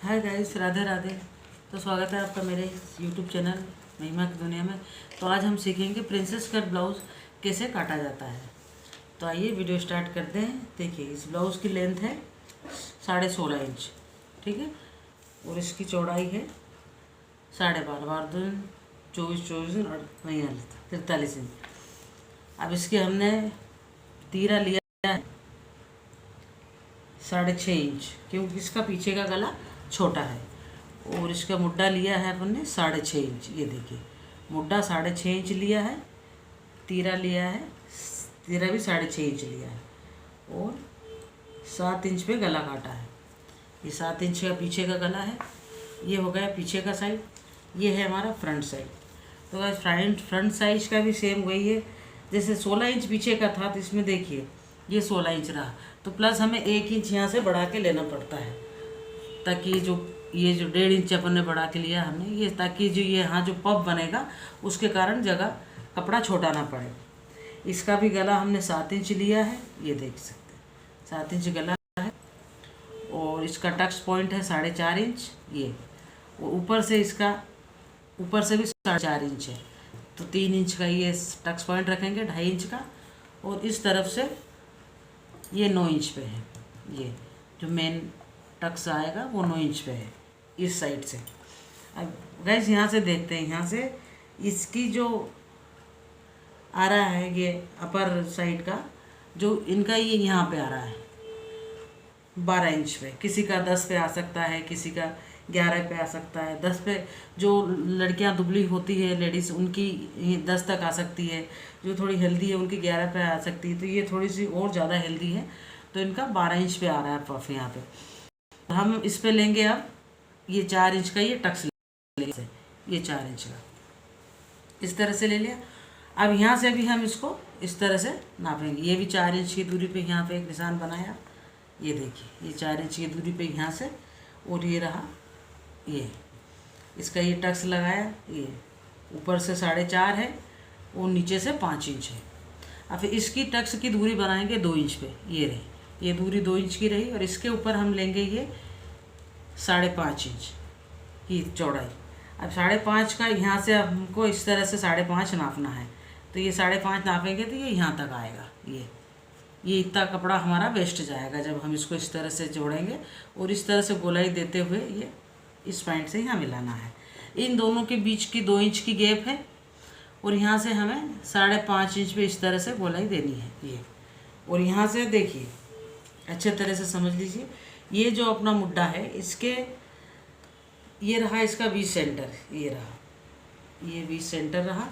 Hi guys, Radhe Radhe. तो स्वागत है आपका मेरे यूट्यूब चैनल महिमा की दुनिया में। तो आज हम सीखेंगे प्रिंसेस कट ब्लाउज़ कैसे काटा जाता है। तो आइए वीडियो स्टार्ट करते हैं। देखिए, इस ब्लाउज़ की लेंथ है 16.5 इंच, ठीक है, और इसकी चौड़ाई है 12.5 24 और वहीं 43 इंच। अब इसके हमने तीरा लिया है 6.5 इंच, क्योंकि इसका पीछे का गला छोटा है, और इसका मुड्डा लिया है अपन ने 6.5 इंच। ये देखिए, मुड्डा 6.5 इंच लिया है, तीरा लिया है, तीरा भी 6.5 इंच लिया है, और 7 इंच पे गला काटा है। ये 7 इंच का पीछे का गला है। ये हो गया पीछे का साइड, ये है हमारा फ्रंट साइड। तो फ्रंट साइज का भी सेम वही है, जैसे 16 इंच पीछे का था, तो इसमें देखिए ये 16 इंच रहा, तो प्लस हमें 1 इंच यहाँ से बढ़ा के लेना पड़ता है, ताकि ये जो 1.5 इंच अपन ने बढ़ा के लिया हमने, ये ताकि जो ये यहाँ जो पफ बनेगा उसके कारण जगह कपड़ा छोटा ना पड़े। इसका भी गला हमने 7 इंच लिया है, ये देख सकते हैं 7 इंच गला है, और इसका टक्स पॉइंट है 4.5 इंच। ये ऊपर से इसका ऊपर से भी 4.5 इंच है, तो 3 इंच का ये टक्स पॉइंट रखेंगे, 2.5 इंच का, और इस तरफ से ये 9 इंच पे है। ये जो मेन टक्स आएगा वो 9 इंच पे है इस साइड से। अब गैस यहाँ से देखते हैं, यहाँ से इसकी जो आ रहा है ये अपर साइड का, जो इनका ये यहाँ पे आ रहा है 12 इंच पे, किसी का 10 पे आ सकता है, किसी का 11 पे आ सकता है। 10 पे जो लड़कियां दुबली होती है लेडीज़, उनकी 10 तक आ सकती है, जो थोड़ी हेल्दी है उनकी 11 पे आ सकती है। तो ये थोड़ी सी और ज़्यादा हेल्दी है, तो इनका 12 इंच पे आ रहा है पफ यहाँ पे। हम इस पे लेंगे अब ये 4 इंच का ये टक्स लेंगे, ये 4 इंच का इस तरह से ले लिया। अब यहाँ से भी हम इसको इस तरह से नापेंगे। ये भी 4 इंच की दूरी पे यहाँ पे एक निशान बनाया, ये देखिए, ये 4 इंच की दूरी पे यहाँ से, और ये रहा ये इसका ये टक्स लगाया, ये ऊपर से 4.5 है और नीचे से 5 इंच है। अब फिर इसकी टक्स की दूरी बनाएंगे 2 इंच पे, ये रही, ये दूरी 2 इंच की रही, और इसके ऊपर हम लेंगे ये 5.5 इंच की चौड़ाई। अब 5.5 का यहाँ से हमको इस तरह से 5.5 नापना है, तो ये 5.5 नापेंगे तो ये यहाँ तक आएगा। ये इतना कपड़ा हमारा वेस्ट जाएगा जब हम इसको इस तरह से जोड़ेंगे, और इस तरह से गोलाई देते हुए ये इस पॉइंट से यहाँ मिलाना है। इन दोनों के बीच की 2 इंच की गैप है, और यहाँ से हमें 5.5 इंच पे इस तरह से गोलाई देनी है ये। और यहाँ से देखिए, अच्छे तरह से समझ लीजिए, ये जो अपना मुड्डा है, इसके ये रहा इसका 20 सेंटर, ये रहा, ये 20 सेंटर रहा,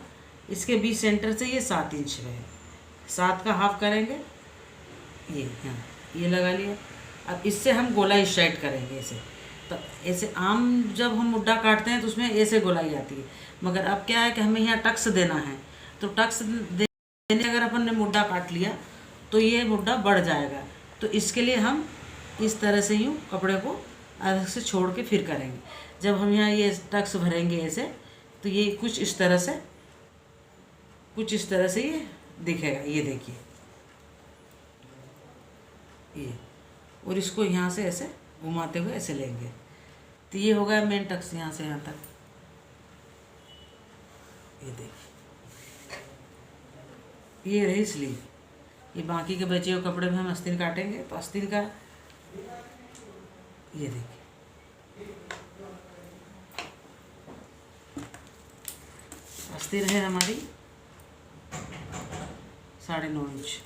इसके 20 सेंटर से ये 7 इंच पे है, 7 का हाफ करेंगे, ये हाँ ये लगा लिया। अब इससे हम गोलाई स्ट्राइट करेंगे ऐसे। तो ऐसे आम जब हम मुड्डा काटते हैं तो उसमें ऐसे गोलाई आती है, मगर अब क्या है कि हमें यहाँ टक्स देना है, तो टक्स देने अगर अपन ने मुड्डा काट लिया तो ये मुड्डा बढ़ जाएगा। तो इसके लिए हम इस तरह से यूँ कपड़े को अलग से छोड़ के फिर करेंगे। जब हम यहाँ ये टक्स भरेंगे ऐसे, तो ये कुछ इस तरह से ये दिखेगा, ये देखिए ये, और इसको यहाँ से ऐसे घुमाते हुए ऐसे लेंगे, तो ये हो गया मेन टक्स यहाँ से यहाँ तक। ये देखिए, ये रही स्लीव। ये बाकी के बचे हुए कपड़े में हम आस्तीन काटेंगे, तो आस्तीन का ये देखिए, आस्तीन है हमारी 9.5 इंच।